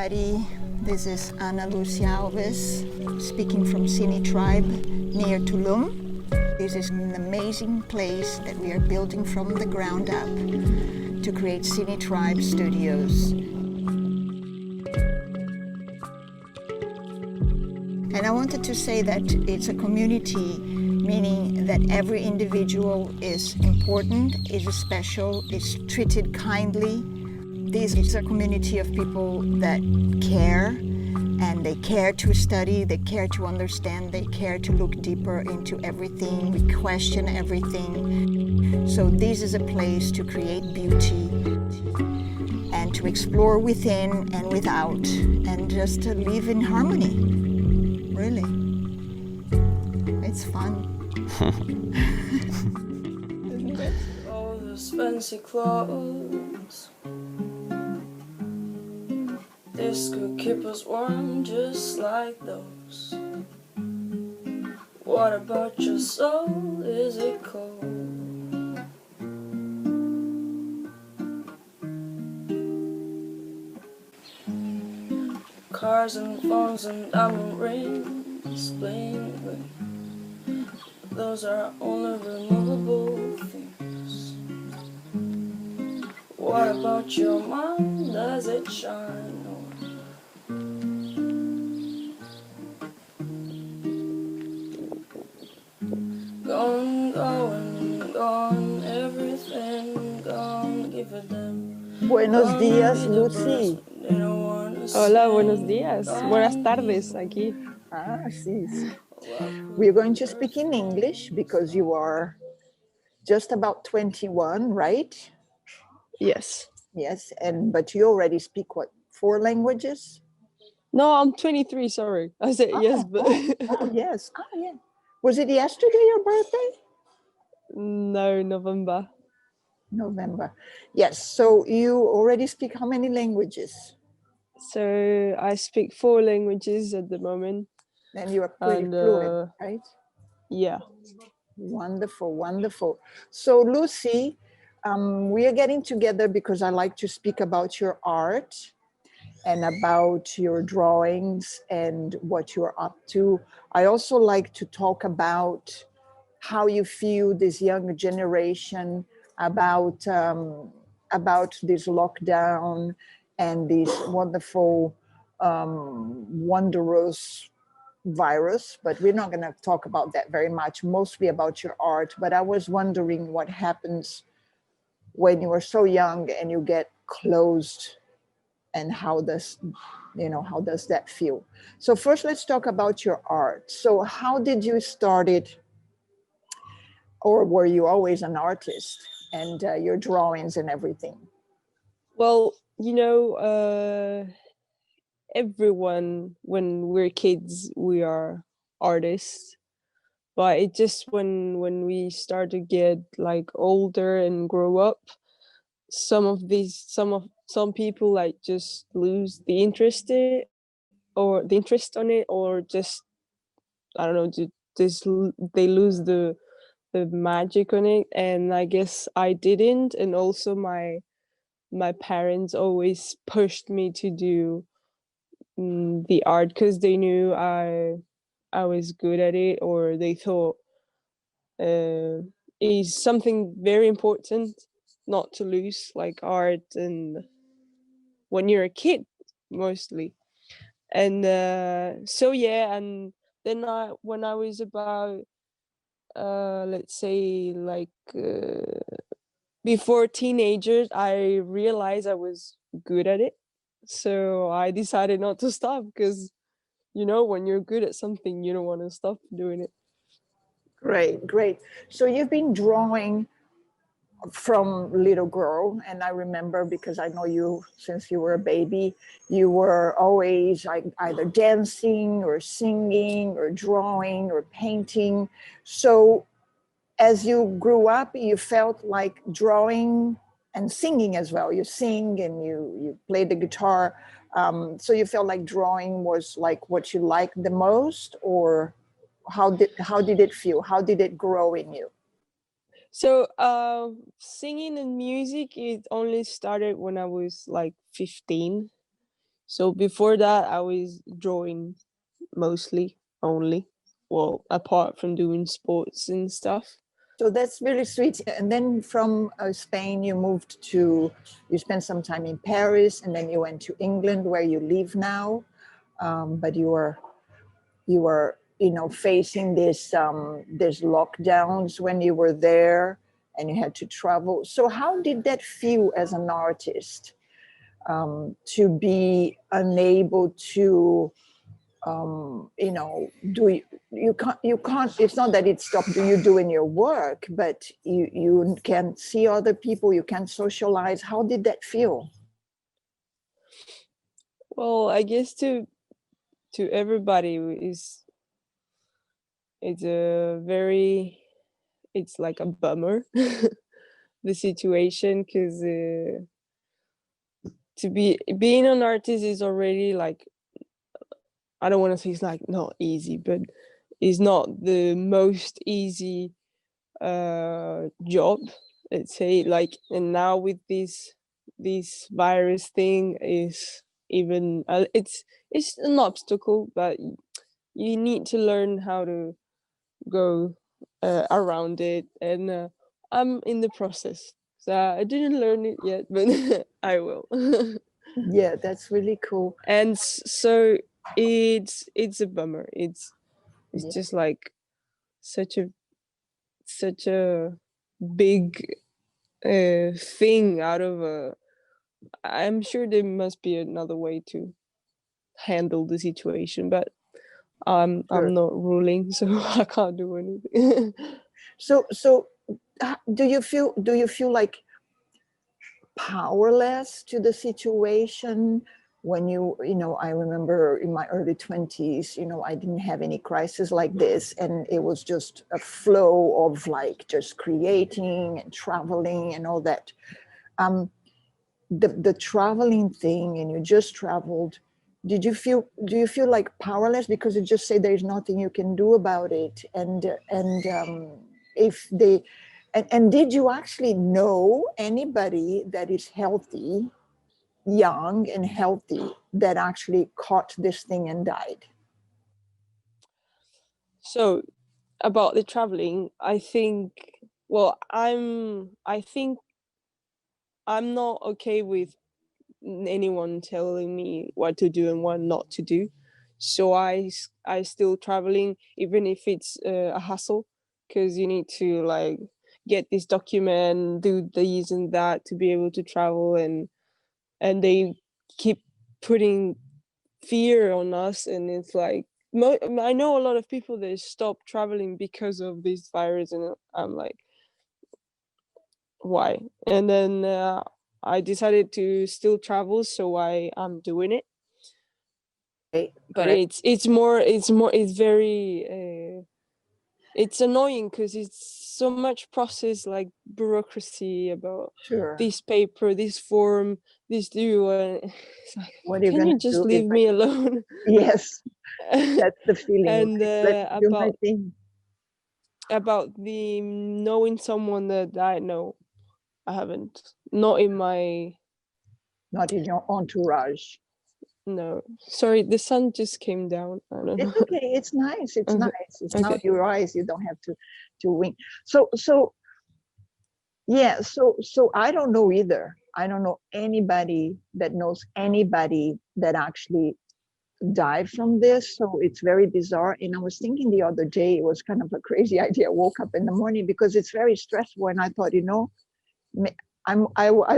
everybody. This is Ana Lucia Alves, speaking from Cine Tribe near Tulum. This is an amazing place that we are building from the ground up to create Cine Tribe studios. And I wanted to say that it's a community, meaning that every individual is important, is special, is treated kindly. This is a community of people that care, and they care to study, they care to understand, they care to look deeper into everything, we question everything. So this is a place to create beauty and to explore within and without, and just to live in harmony. Really. It's fun. Isn't it? All those fancy clothes, this could keep us warm just like those. What about your soul? Is it cold? Cars and phones and diamond rings, bling bling. Those are only removable things. What about your mind? Does it shine? Gone, going, gone, everything gone, give it them. Buenos días, Lucy. Hola, buenos días. Buenas tardes aquí. Ah, sí. We're going to speak in English because you are just about 21, right? Yes. Yes, but you already speak what, 4 languages? No, I'm 23, sorry. I said yes, but... Yes. Oh, yeah. Was it yesterday your birthday? No, November. November. Yes, so you already speak how many languages? So I speak 4 languages at the moment. And you are pretty fluent, right? Yeah. Wonderful, wonderful. So Lucy, we are getting together because I like to speak about your art and about your drawings and what you're up to. I also like to talk about how you feel this younger generation about this lockdown and this wonderful, wondrous virus, but we're not going to talk about that very much, mostly about your art. But I was wondering what happens when you are so young and you get closed, and how does that feel? So first, let's talk about your art. So how did you start it, or were you always an artist, and your drawings and everything? Well, everyone, when we're kids, we are artists. But it just when we start to get like older and grow up, some people like just lose the interest on it, or just, I don't know, they lose the magic on it. And I guess I didn't. And also my parents always pushed me to do the art because they knew I was good at it, or they thought is something very important not to lose, like art, and when you're a kid mostly. And so yeah, and then when I was about let's say like before teenagers, I realized I was good at it. So I decided not to stop, because when you're good at something, you don't want to stop doing it. Great, great. So you've been drawing from little girl, and I remember, because I know you since you were a baby, you were always like either dancing or singing or drawing or painting. So as you grew up, you felt like drawing and singing as well. You sing and you play the guitar. So you felt like drawing was like what you liked the most, or how did it feel? How did it grow in you? So singing and music, it only started when I was like 15. So before that, I was drawing mostly only. Well, apart from doing sports and stuff. So that's really sweet. And then from Spain, you spent some time in Paris, and then you went to England, where you live now. But you were, facing this lockdowns when you were there, and you had to travel. So how did that feel as an artist, to be unable to, do you can't, it's not that it stopped you doing your work, but you can't see other people, you can't socialize. How did that feel? Well, I guess to everybody it's like a bummer the situation, because being an artist is already like, I don't want to say it's like not easy, but it's not the most easy job, let's say. Like, and now with this virus thing is even it's an obstacle, but you need to learn how to go around it, and I'm in the process. So I didn't learn it yet, but I will. Yeah, that's really cool. And so it's a bummer. It's Yeah, just like such a big thing out of a. I'm sure there must be another way to handle the situation, but sure. I'm not ruling, so I can't do anything. So do you feel like powerless to the situation when I remember in my early 20s, I didn't have any crisis like this, and it was just a flow of like just creating and traveling and all that. um the traveling thing, and you just traveled, do you feel like powerless because you just say there's nothing you can do about it? If they and did you actually know anybody that is healthy, young and healthy, that actually caught this thing and died? So about the traveling, I think, well, I think I'm not okay with anyone telling me what to do and what not to do. So I still traveling, even if it's a hassle, because you need to like get this document, do these and that to be able to travel, and they keep putting fear on us, and it's like, I know a lot of people that stop traveling because of this virus, and I'm like, why? And then I decided to still travel, so I'm doing it. Right, But right. it's very it's annoying because it's so much process, like bureaucracy about Sure. this paper, this form, this do, and it's like, What are you can gonna you just do if leave I me alone? yes, that's the feeling, And right? Let me do my thing. about the knowing someone that I know, I haven't, not in my. Not in your entourage. No, sorry, the sun just came down. I don't It's know. okay. It's nice. It's Okay, nice. It's not okay. your eyes. You don't have to wink. So yeah. So I don't know either. I don't know anybody that knows anybody that actually died from this. So it's very bizarre. And I was thinking the other day, it was kind of a crazy idea. I woke up in the morning because it's very stressful, and I thought, I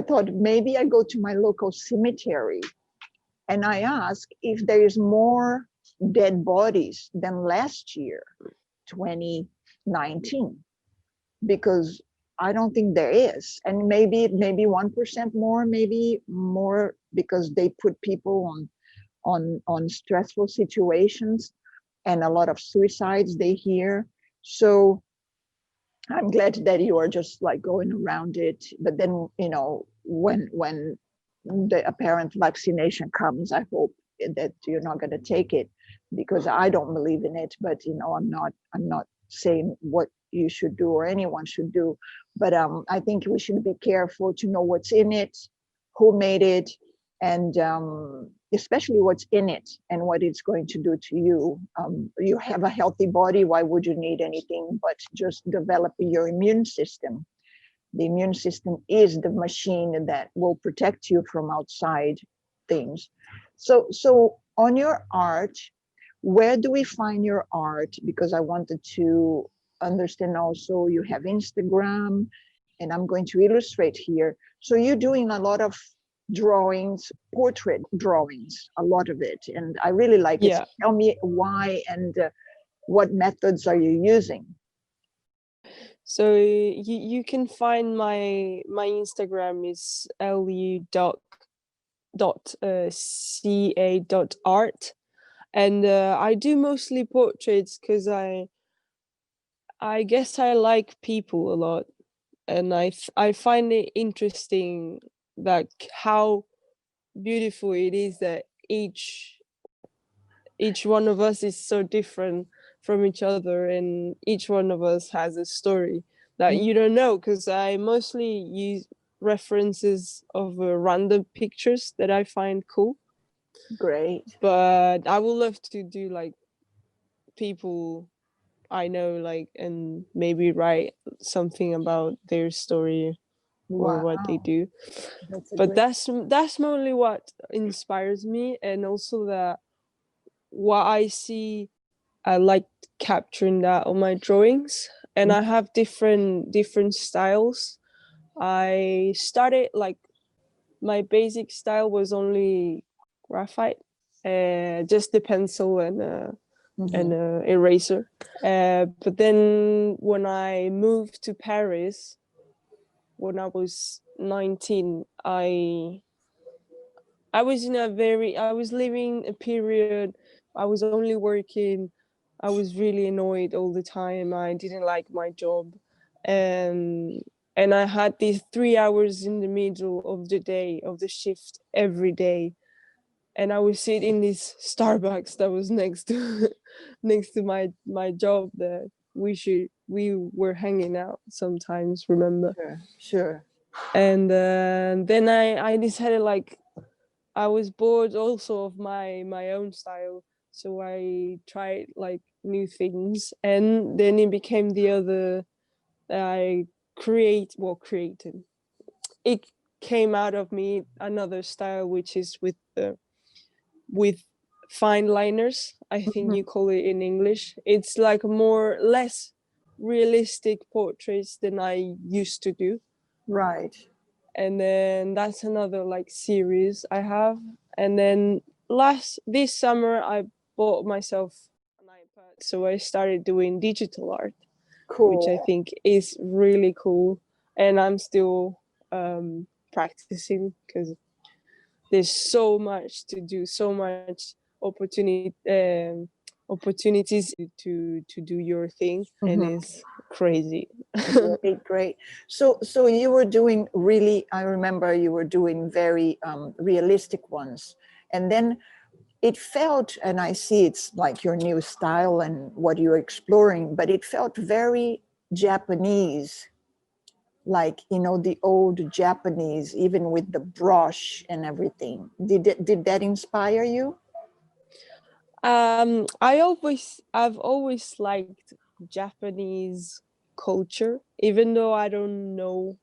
thought maybe I go to my local cemetery and I ask if there is more dead bodies than last year, 2019, because I don't think there is. And maybe 1% more, maybe more, because they put people on stressful situations, and a lot of suicides they hear. So I'm glad that you are just like going around it. But then, when the apparent vaccination comes, I hope that you're not going to take it, because I don't believe in it. But I'm not saying what you should do or anyone should do. But I think we should be careful to know what's in it, who made it, and especially what's in it and what it's going to do to you. You have a healthy body. Why would you need anything but just developing your immune system? The immune system is the machine that will protect you from outside things. So on your art, where do we find your art? Because I wanted to understand also, you have Instagram, and I'm going to illustrate here. So you're doing a lot of drawings, portrait drawings, a lot of it. And I really like it. Yeah. So tell me why and what methods are you using? So you can find my Instagram is lu.ca.art, and I do mostly portraits because I guess I like people a lot, and I find it interesting that how beautiful it is that each one of us is so different from each other, and each one of us has a story that you don't know, because I mostly use references of random pictures that I find cool. Great. But I would love to do like people I know, like, and maybe write something about their story or what they Wow. do. That's a But great. that's mostly what inspires me, and also that what I see, I like capturing that on my drawings, and I have different styles. I started like my basic style was only graphite, just the pencil and eraser. But then when I moved to Paris when I was 19, I was living a period, I was only working, I was really annoyed all the time, I didn't like my job, and I had these 3 hours in the middle of the day, of the shift every day, and I would sit in this Starbucks that was next to next to my job that we were hanging out sometimes, remember? Sure. And then I decided, like, I was bored also of my own style, so I tried like new things, and then it became the other that I created. It came out of me another style, which is with fine liners. I think you call it in English. It's like less realistic portraits than I used to do. Right. And then that's another like series I have. And then this summer I bought myself an iPad, so I started doing digital art, which I Cool. think is really cool, and I'm still practicing because there's so much to do, so much opportunities to do your thing, and it's crazy. Great. So you were doing really, I remember you were doing very realistic ones. And then it felt, and I see it's like your new style and what you're exploring, but it felt very Japanese, like, the old Japanese, even with the brush and everything. Did that inspire you? I've always liked Japanese culture, even though I don't know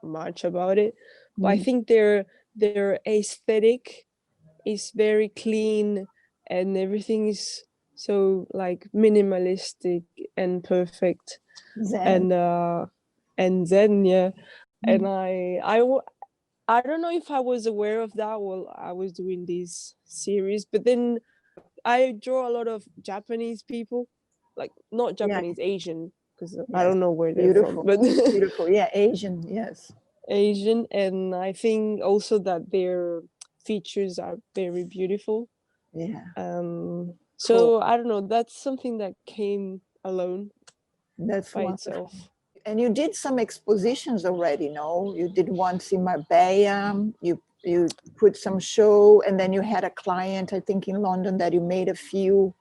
much about it. But I think their aesthetic is very clean, and everything is so like minimalistic and perfect. Zen. And then yeah, and I don't know if I was aware of that while I was doing this series, but then I draw a lot of Japanese people, like not Yeah. Japanese, Asian, because I Yes. don't know where they're from, Beautiful. but Beautiful. Yeah. Asian. Yes. Asian, and I think also that their features are very beautiful. Yeah. Cool. So I don't know, that's something that came alone That's by wonderful. itself. And you did some expositions already, no? You did once in Marbella, you put some show, and then you had a client, I think in London, that you made a few.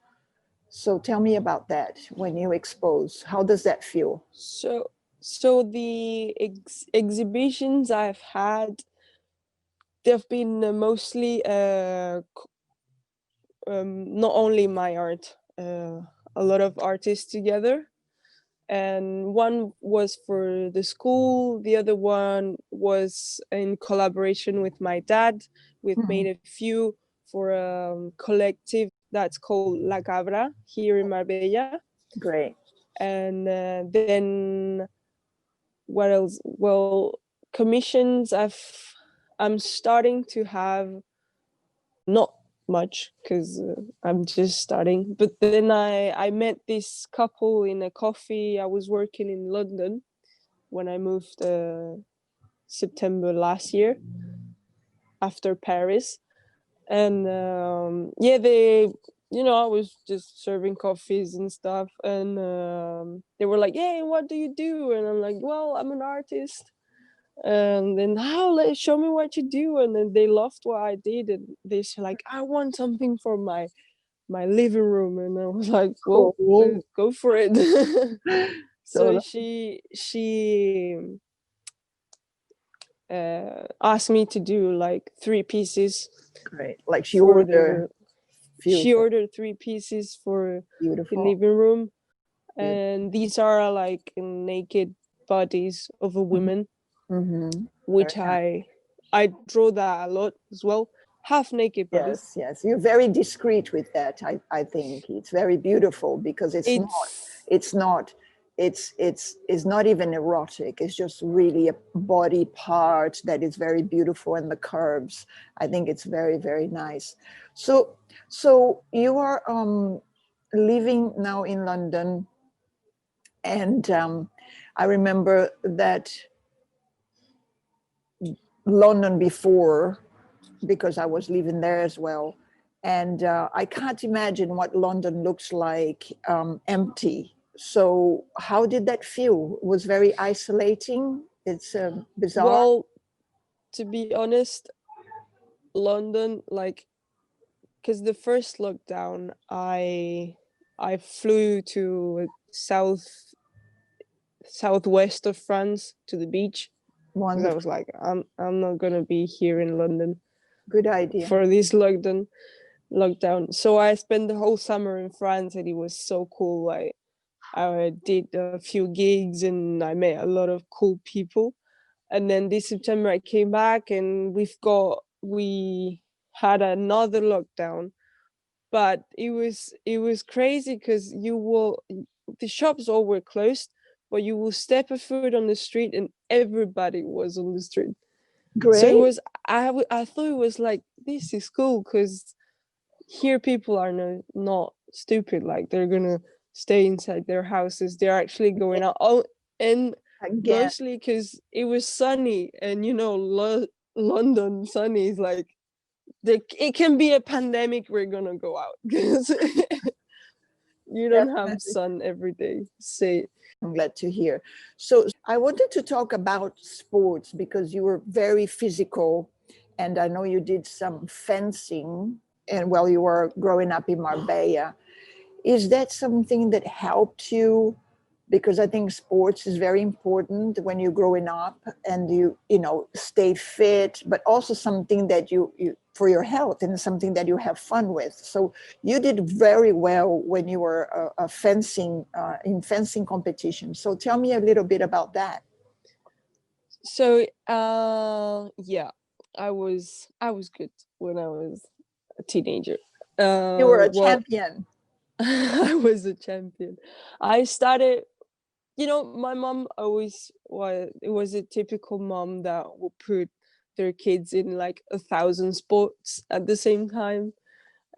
So tell me about that when you expose. How does that feel? So the exhibitions I've had, they've been mostly not only my art, a lot of artists together. And one was for the school, the other one was in collaboration with my dad. We've made a few for a collective that's called La Cabra here in Marbella. Great. And then what else? Well, commissions I'm starting to have, not much because I'm just starting. But then I met this couple in a coffee. I was working in London when I moved September last year after Paris. And yeah, they, I was just serving coffees and stuff. And they were like, hey, what do you do? And I'm like, well, I'm an artist. And then show me what you do. And then they loved what I did, and they said like, I want something for my living room. And I was like, well, Cool. go for it. So So she asked me to do like 3 pieces great. Like she for ordered. she ordered 3 pieces for the Beautiful. living room. And these are like naked bodies of a woman, which I draw that a lot as well. Half naked bodies. Yes. You're very discreet with that. I think it's very beautiful because it's not even erotic. It's just really a body part that is very beautiful, and the curves. I think it's very, very nice. So you are living now in London, and I remember that London before, because I was living there as well. And I can't imagine what London looks like empty. So how did that feel? It was very isolating. It's bizarre. Well, to be honest, London, like, because the first lockdown, I flew to southwest of France to the beach. Because I was like, I'm not gonna be here in London. Good idea. For this lockdown. So I spent the whole summer in France, and it was so cool. I did a few gigs, and I met a lot of cool people. And then this September I came back, and we had another lockdown. But it was crazy because the shops all were closed, but you will step a foot on the street and everybody was on the street. Great. So it was, I thought it was like, this is cool because here people are not stupid. Like, they're gonna stay inside their houses. They're actually going out. Oh, and Again. mostly because it was sunny, and London sunny is like, it can be a pandemic. We're gonna go out because you don't have sun every day. I'm glad to hear. So I wanted to talk about sports because you were very physical, and I know you did some fencing and while you were growing up in Marbella. Is that something that helped you? Because I think sports is very important when you're growing up, and you stay fit, but also something that you for your health, and something that you have fun with. So you did very well when you were in fencing competition. So tell me a little bit about that. So yeah, I was good when I was a teenager. You were a champion. I was a champion. I started, my mom always was a typical mom that would put their kids in like 1,000 sports at the same time.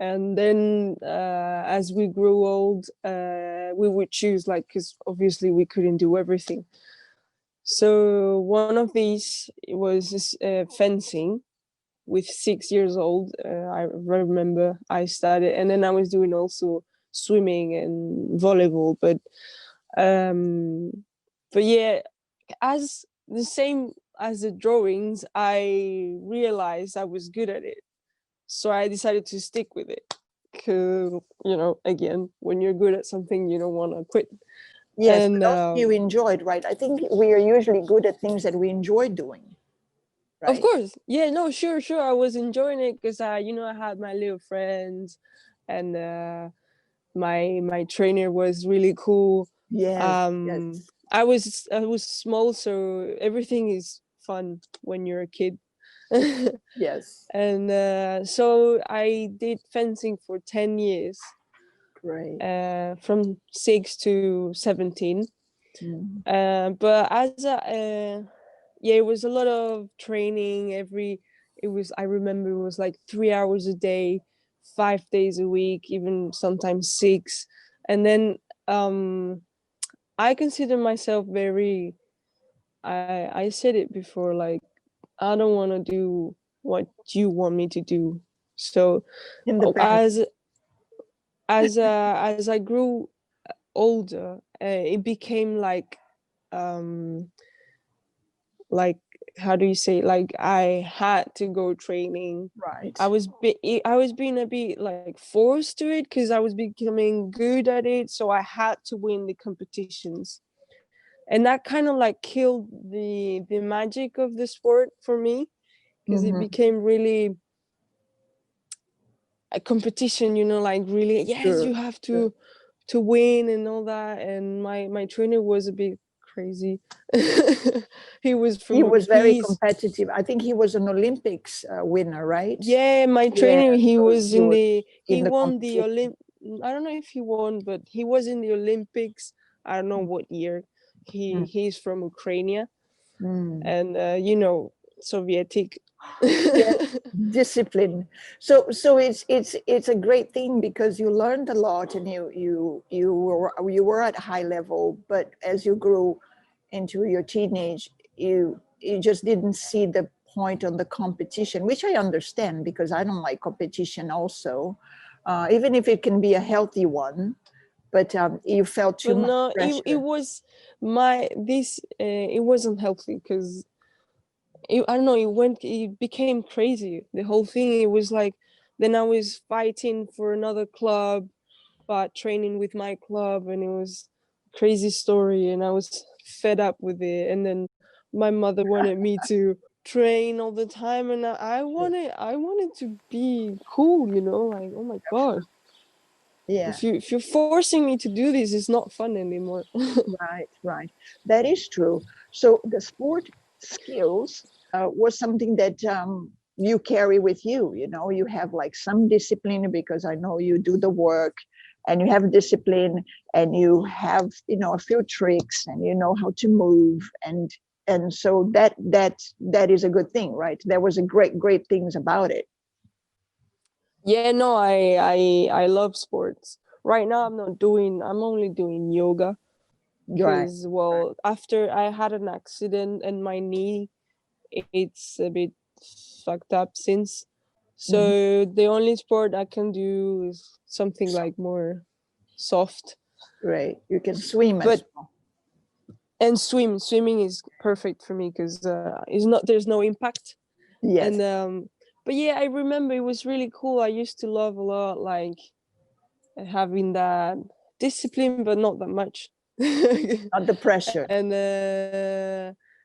And then as we grew old, we would choose, like, because obviously we couldn't do everything. So one of these was fencing. With 6 years old, I remember I started, and then I was doing also swimming and volleyball. But yeah, as the same as the drawings, I realized I was good at it, so I decided to stick with it. Because again, when you're good at something, you don't want to quit. Yes, but also you enjoyed, right? I think we are usually good at things that we enjoy doing. right? Of course. Yeah, no, sure. I was enjoying it because I had my little friends, and my trainer was really cool. Yes, yes. I was small, so everything is fun when you're a kid. Yes, And so I did fencing for 10 years, great. from 6 to 17. Mm. But as yeah, it was a lot of training. I remember it was like 3 hours a day, 5 days a week, even sometimes six. And then I consider myself very, I said it before, like, I don't want to do what you want me to do. So Independent. as I grew older, it became um like, how do you say, like, I had to go training. Right. I was being a bit like forced to it because I was becoming good at it, so I had to win the competitions. And that kind of like killed the magic of the sport for me, because it Mm-hmm. became really a competition, like, really, yes, Sure. you have Sure. to win and all that. And my trainer was a bit crazy. He was He from was very he's competitive. I think he was an Olympics winner, right? Yeah, my Yeah, trainer, he so was he was he in the won the competition. I don't know if he won, but he was in the Olympics. I don't know what year. Mm. He's from Ukraine, Mm. and Sovietic. Yes, discipline. So it's a great thing because you learned a lot and you were at a high level, but as you grew into your teenage, you just didn't see the point on the competition, which I understand because I don't like competition also, even if it can be a healthy one. But you felt too But much no, it pressure. was it wasn't healthy because I don't know, it became crazy. The whole thing, it was like, then I was fighting for another club, but training with my club, and it was a crazy story, and I was fed up with it. And then my mother wanted me to train all the time, and I wanted to be cool, like, oh my god, Yeah. if you're forcing me to do this, it's not fun anymore. Right, right. That is true. So the sport skills was something that you carry with you. You know, you have like some discipline because I know you do the work, and you have discipline, and you have a few tricks, and you know how to move, and so that is a good thing, right? There was a great things about it. Yeah, no, I love sports. Right now I'm only doing yoga Right. because, well, after I had an accident and my knee, it's a bit fucked up since. Mhm. So the only sport I can do is something like more soft. Great. You can swim as But well. and swimming is perfect for me because there's no impact. Yes. And but yeah, I remember it was really cool. I used to love a lot, like, having that discipline, but not that much. Not the pressure.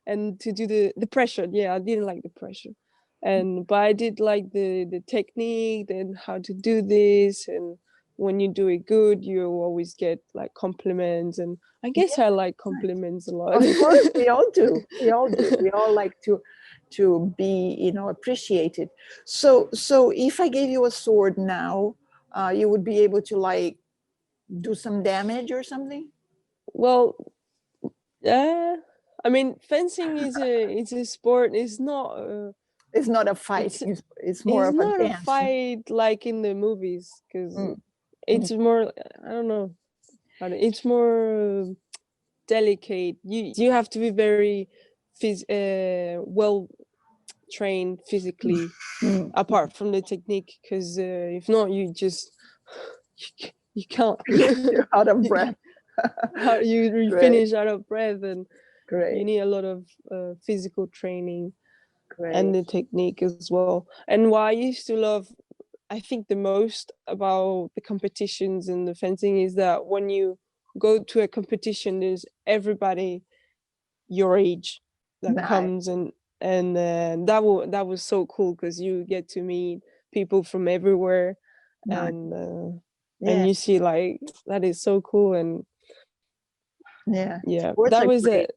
and to do the pressure, yeah, I didn't like the pressure. And but I did like the technique and how to do this. And when you do it good, you always get like compliments, and I guess I like Right. compliments a lot. Of course, we all do. We all do. We all like to be, appreciated. So if I gave you a sword now, you would be able to like do some damage or something. Well, I mean, fencing is a sport. It's not It's not a fight. it's It's more it's of a not a dance. fight like in the movies, because Mm, mm. it's more, I don't know, it's more delicate. You have to be very well trained physically, Mm. apart from the technique, because if not, you can't. You're out of breath. You Great, finish out of breath, and you great, need a lot of physical training and great. the technique as well. And what I used to love, I think, the most about the competitions and the fencing is that when you go to a competition, there's everybody your age that Nice. comes, and that was so cool because you get to meet people from everywhere, Nice. and Yeah, you see like that is so cool. And yeah. yeah, Sports that are was great. it.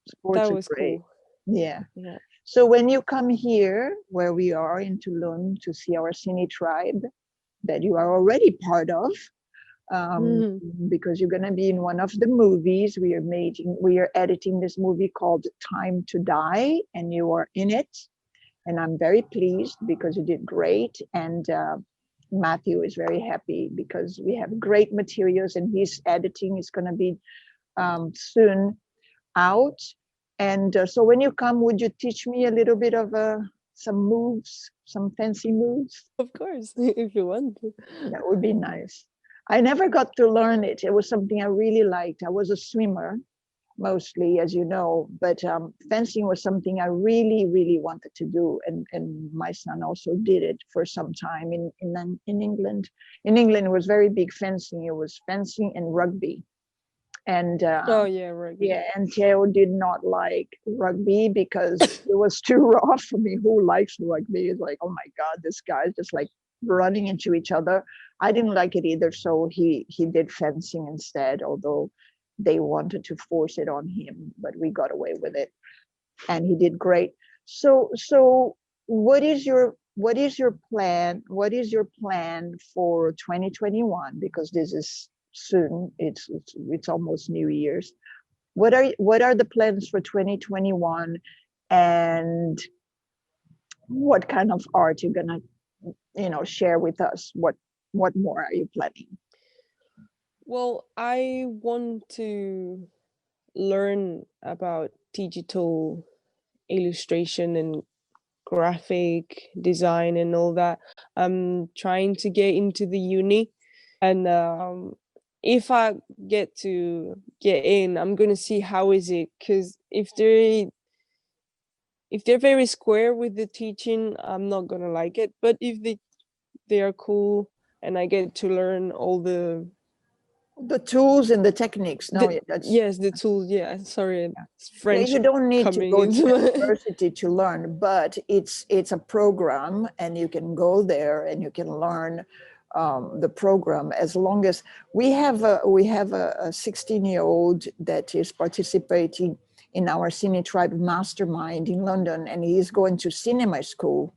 Sports That are was great. cool. Yeah. Yeah. So when you come here, where we are in Toulon, to see our Cine tribe that you are already part of, um, Mhm. because you're going to be in one of the movies we are editing this movie called Time to Die, and you are in it. And I'm very pleased because you did great. And Matthew is very happy because we have great materials, and his editing is going to be soon out. And so when you come, would you teach me a little bit of some moves, some fancy moves? Of course, if you want to. That would be nice. I never got to learn it. It was something I really liked. I was a swimmer mostly, as you know, but fencing was something I really, really wanted to do. And my son also did it for some time in England. In England, it was very big fencing. It was fencing and rugby. And Oh yeah, rugby. yeah, and Theo did not like rugby because it was too rough for me. Who likes rugby? It's like, oh my God, this guy's just like running into each other. I didn't like it either, so he did fencing instead, although they wanted to force it on him, but we got away with it. And he did great. So what is your plan? What is your plan for 2021? Because this is soon. It's almost New Year's. What are the plans for 2021, and what kind of art you're gonna share with us? What more are you planning? Well, I want to learn about digital illustration and graphic design and all that. I'm trying to get into the uni, and if I get in, I'm gonna see how is it, because if they're very square with the teaching, I'm not gonna like it. But if they are cool and I get to learn all The tools and the techniques. No, the that's yes, the tools. Yeah, sorry, it's yeah. French You don't need to coming go to into my university to learn, but it's a program, and you can go there and you can learn the program. As long as we have a 16-year-old that is participating in our Cine Tribe Mastermind in London, and he's going to cinema school.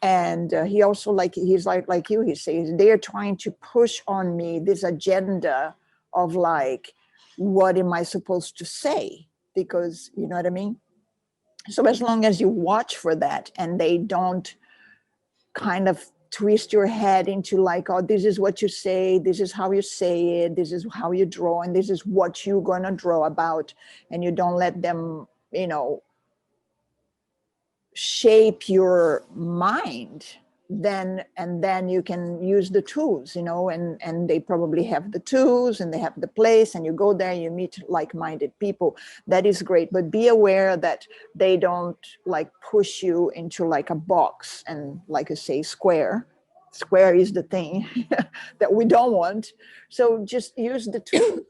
And he also he's like you. He says they are trying to push on me this agenda of like, what am I supposed to say? Because you know what I mean. So as long as you watch for that, and they don't kind of twist your head into like, oh, this is what you say, this is how you say it, this is how you draw, and this is what you're gonna draw about, and you don't let them, shape your mind, then you can use the tools, and they probably have the tools and they have the place, and you go there, you meet like-minded people. That is great, but be aware that they don't like push you into like a box, and like I say, square is the thing that we don't want. So just use the tools,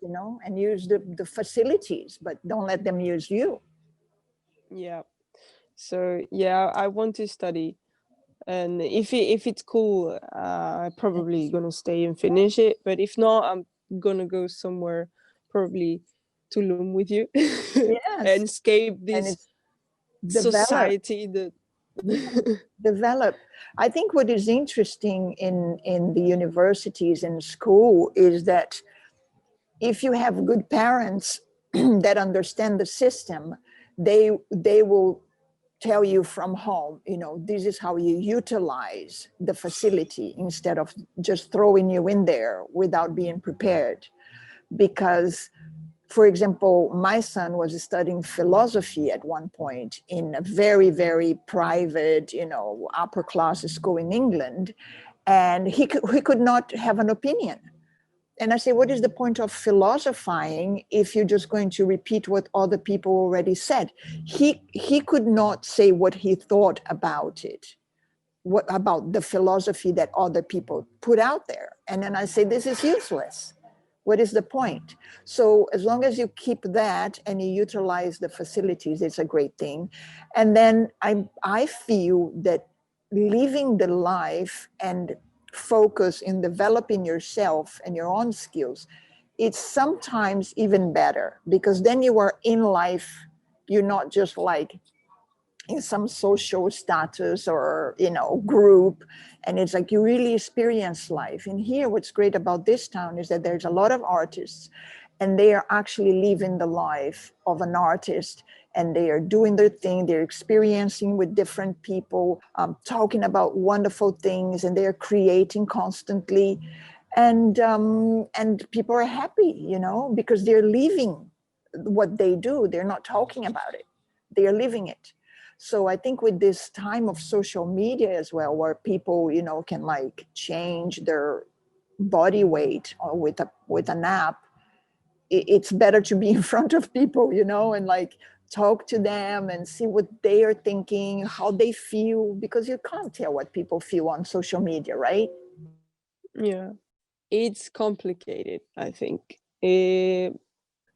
and use the facilities, but don't let them use you. yeah. So yeah, I want to study, and if it's cool, I'm probably gonna stay and finish it. But if not, I'm gonna go somewhere, probably Tulum with you, Yes, and escape and this it's develop. society that. Develop. I think what is interesting in the universities and school is that if you have good parents that understand the system, they will tell you from home, this is how you utilize the facility, instead of just throwing you in there without being prepared. Because, for example, my son was studying philosophy at one point in a very, very private, upper class school in England, and he could not have an opinion. And I say, what is the point of philosophizing if you're just going to repeat what other people already said? He could not say what he thought about it, what about the philosophy that other people put out there. And then I say, this is useless. What is the point? So as long as you keep that and you utilize the facilities, it's a great thing. And then I feel that living the life and focus in developing yourself and your own skills, it's sometimes even better, because then you are in life. You're not just like in some social status or, you know, group, and it's like you really experience life. And here what's great about this town is that there's a lot of artists, and they are actually living the life of an artist, and they are doing their thing. They're experiencing with different people, talking about wonderful things, and they're creating constantly. And people are happy, you know, because they're living what they do. They're not talking about it, they are living it. So I think with this time of social media as well, where people, you know, can like change their body weight or with an app, it's better to be in front of people, you know, and like talk to them and see what they are thinking, how they feel, because you can't tell what people feel on social media, right? Yeah, it's complicated, I think.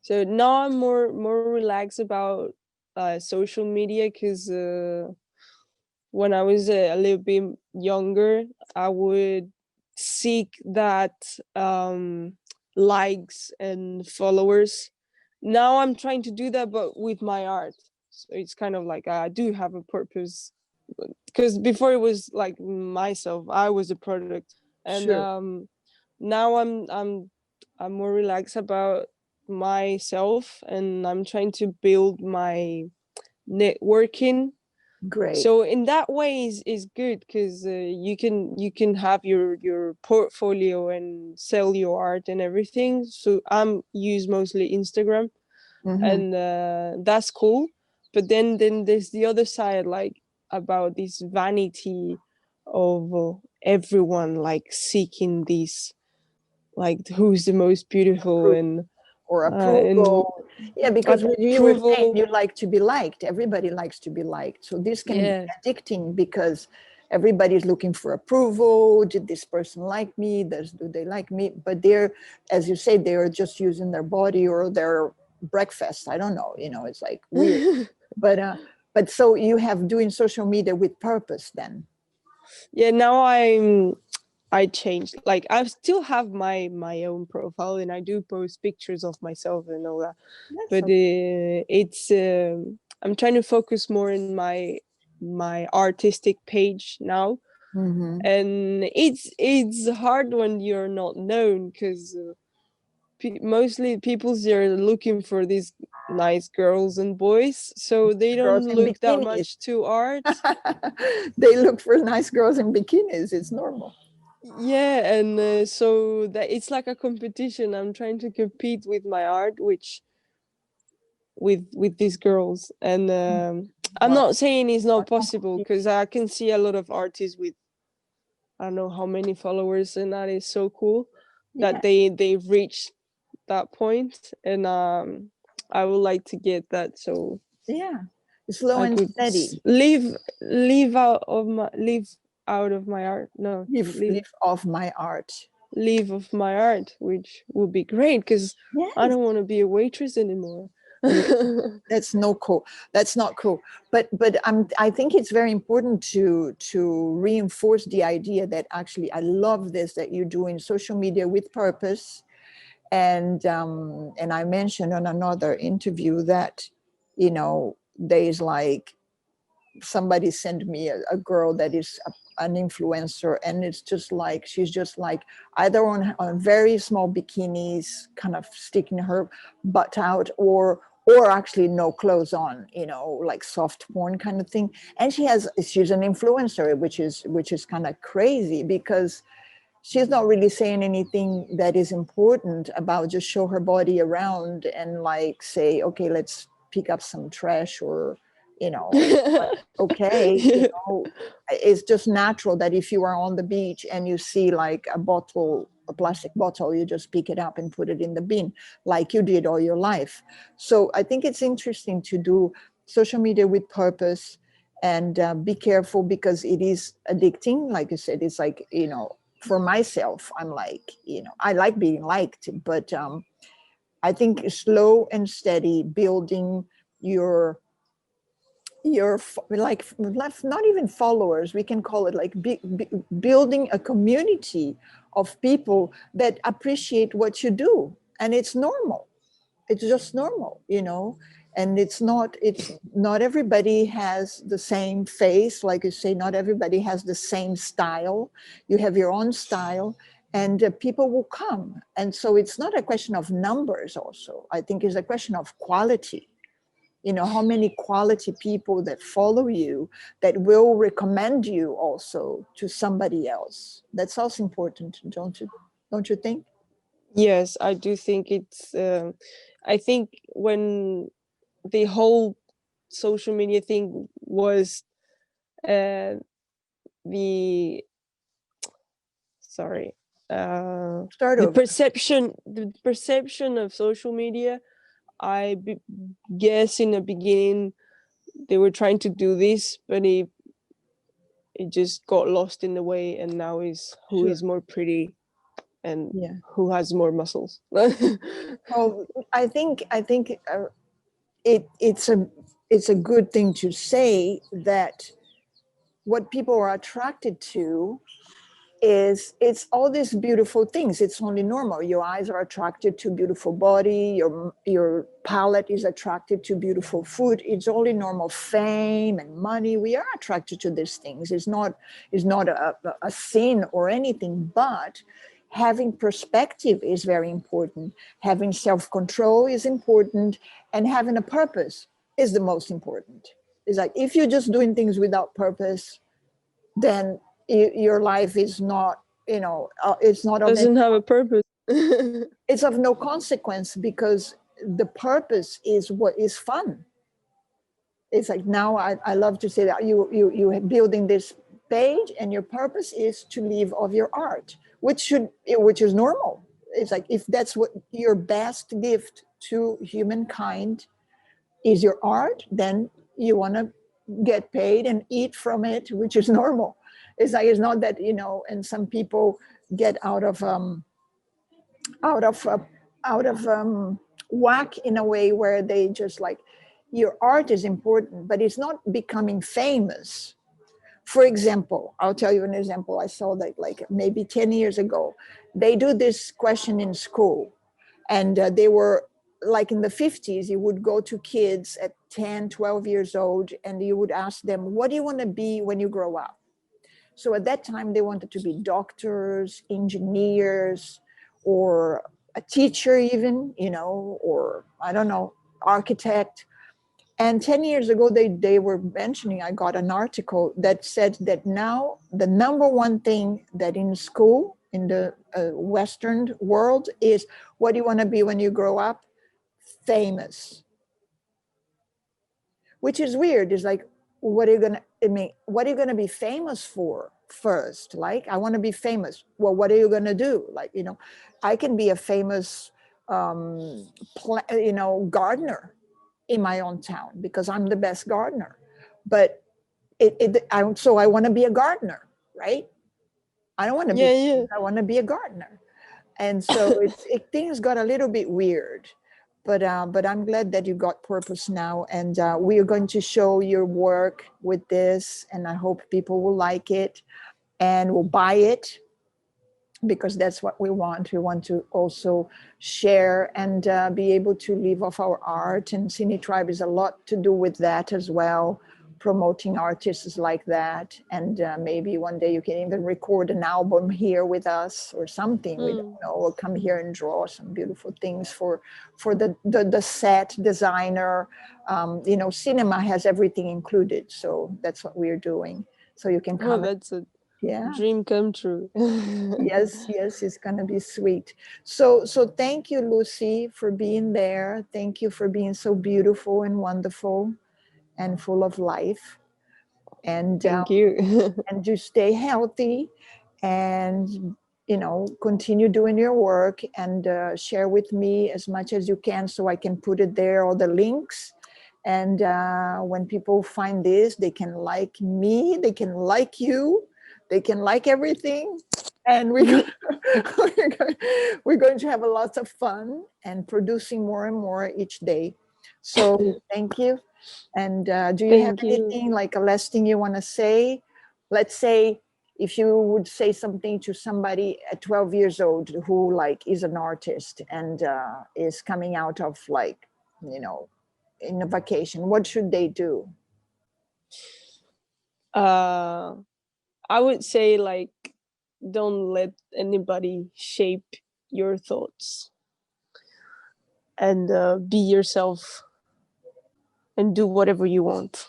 So now I'm more relaxed about social media, because when I was a little bit younger, I would seek that likes and followers. Now I'm trying to do that, but with my art. So it's kind of like I do have a purpose, because before it was like myself, I was a product, and Sure. now I'm more relaxed about myself, and I'm trying to build my networking. Great. So in that way is good, because you can have your portfolio and sell your art and everything. So I'm use mostly Instagram, Mm-hmm. and that's cool. But then there's the other side, like about this vanity of everyone like seeking this, like who's the most beautiful, Or and approval. Yeah, because what you were saying, approval. you like to be liked. Everybody likes to be liked. So this can be Yeah. addicting, because everybody's looking for approval. Did this person like me? Do they like me? But they're, as you say, they're just using their body or their breakfast. I don't know. You know, it's like weird. But so you have doing social media with purpose then. Yeah, now I changed. Like I still have my own profile, and I do post pictures of myself and all that. That's But so. it's I'm trying to focus more in my artistic page now, Mm-hmm. and it's hard when you're not known, because mostly people are looking for these nice girls and boys, so they Girls don't in look that bikinis. much to art. They look for nice girls in bikinis. It's normal. Yeah, and so that it's like a competition. I'm trying to compete with my art, which with these girls, and I'm Wow. not saying it's not possible, because I can see a lot of artists with I don't know how many followers, and that is so cool Yeah, that they've reached that point, and I would like to get that, so yeah. Slow I and could steady. live out of my art. No, Live off my art. live of my art, which would be great, because I Yes. don't want to be a waitress anymore. Yeah. That's no cool. That's not cool. But I think it's very important to reinforce the idea that actually I love this, that you're doing social media with purpose. And I mentioned on another interview that, you know, there's like somebody sent me a girl that is an influencer, and it's just like she's just like either on very small bikinis kind of sticking her butt out, or actually no clothes on, you know, like soft porn kind of thing. And she's an influencer, which is kind of crazy, because she's not really saying anything that is important about just show her body around and like say, okay, let's pick up some trash, or, you know, okay, you Yeah. know, it's just natural that if you are on the beach and you see like a plastic bottle, you just pick it up and put it in the bin, like you did all your life. So I think it's interesting to do social media with purpose, and be careful, because it is addicting. Like you said, it's like, you know, for myself, I'm like, you know, I like being liked, but I think slow and steady building your like not even followers, we can call it like building a community of people that appreciate what you do, and it's normal, it's just normal, you know. And it's not everybody has the same face, like you say, not everybody has the same style. You have your own style, and people will come. And so it's not a question of numbers also, I think it's a question of quality. You know, how many quality people that follow you, that will recommend you also to somebody else. That's also important, don't you think? Yes, I do think it's I think when the whole social media thing was uh the sorry Start over. the perception of social media, guess in the beginning they were trying to do this, but it just got lost in the way, and now is who Sure. is more pretty and Yeah. who has more muscles. Well, I think it's a good thing to say that what people are attracted to is it's all these beautiful things. It's only normal. Your eyes are attracted to beautiful body, your palate is attracted to beautiful food. It's only normal. Fame and money, we are attracted to these things. It's not a sin or anything, but having perspective is very important. Having self-control is important, and having a purpose is the most important. It's like if you're just doing things without purpose, then your life is not, you know, it's not of any, Doesn't have a purpose. it's of no consequence, because the purpose is what is fun. It's like now I love to say that you building this page, and your purpose is to live of your art, which is normal. It's like if that's what your best gift to humankind is, your art, then you want to get paid and eat from it, which is normal. It's like, it's not that, you know, and some people get out of out of uh, out of whack in a way where they just like, your art is important, but it's not becoming famous. For example, I'll tell you an example. I saw that like maybe 10 years ago, they do this question in school, and they were like in the 50s, you would go to kids at 10, 12 years old, and you would ask them, what do you want to be when you grow up? So at that time, they wanted to be doctors, engineers, or a teacher even, you know, or I don't know, architect. And 10 years ago, they were mentioning, I got an article that said that now the number one thing that in school, in the Western world, is what do you want to be when you grow up? Famous. Which is weird. It's like, what are you gonna, I mean, what are you gonna be famous for first? Like, I want to be famous. Well, what are you gonna do? Like, you know, I can be a famous, you know, gardener in my own town because I'm the best gardener. But so I want to be a gardener, right? I don't want to be, Yeah, yeah. I want to be a gardener. And so things got a little bit weird, but I'm glad that you got purpose now, and we are going to show your work with this, and I hope people will like it and will buy it, because that's what we want. We want to also share and be able to live off our art, and Cine Tribe is a lot to do with that as well, promoting artists like that. And maybe one day you can even record an album here with us or something. We don't know, or come here and draw some beautiful things for the set designer. You know, cinema has everything included, so that's what we're doing. So you can Oh, come. that's a Yeah. dream come true. Yes, yes, it's gonna be sweet. So thank you, Lucy, for being there. Thank you for being so beautiful and wonderful and full of life. And Thank you. and you stay healthy, and you know, continue doing your work, and share with me as much as you can, so I can put it there, all the links. And when people find this, they can like me, they can like you, they can like everything. And we're going to have a lot of fun and producing more and more each day. So thank you. And do you have Thank you. anything, like a last thing you want to say? Let's say if you would say something to somebody at 12 years old who like is an artist and is coming out of like, you know, in a vacation, what should they do? I would say, like, don't let anybody shape your thoughts, and be yourself and do whatever you want.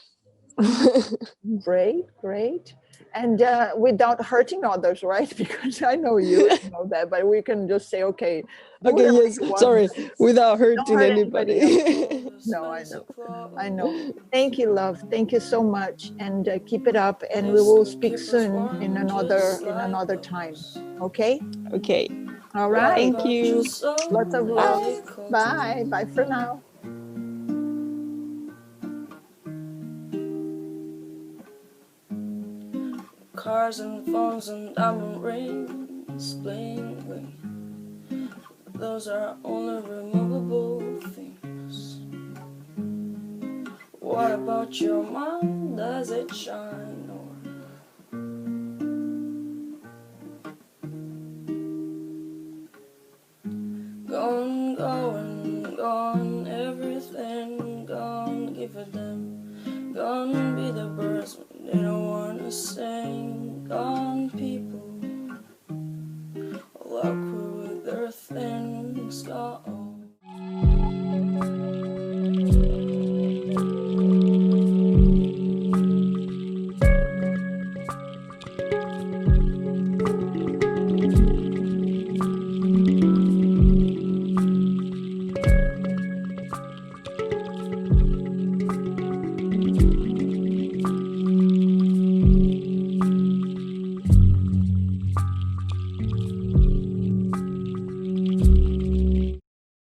Great, great. And without hurting others, right? Because I know you know that, but we can just say, okay, do Okay, whatever yes, you want. sorry, without Don't hurting hurt anybody anybody. else. No, I know. I know. Thank you, love. Thank you so much, and keep it up. And we will speak soon in another time. Okay. Okay, All right. thank you. Lots of love. Bye. Bye. Bye for now. Cars and phones and diamond rings, bling bling. Those are only removable things. What about your mind? Does it shine? Or gone, going, gone, everything gone. Give a damn. Gone be the birds when they don't wanna sing. Gone.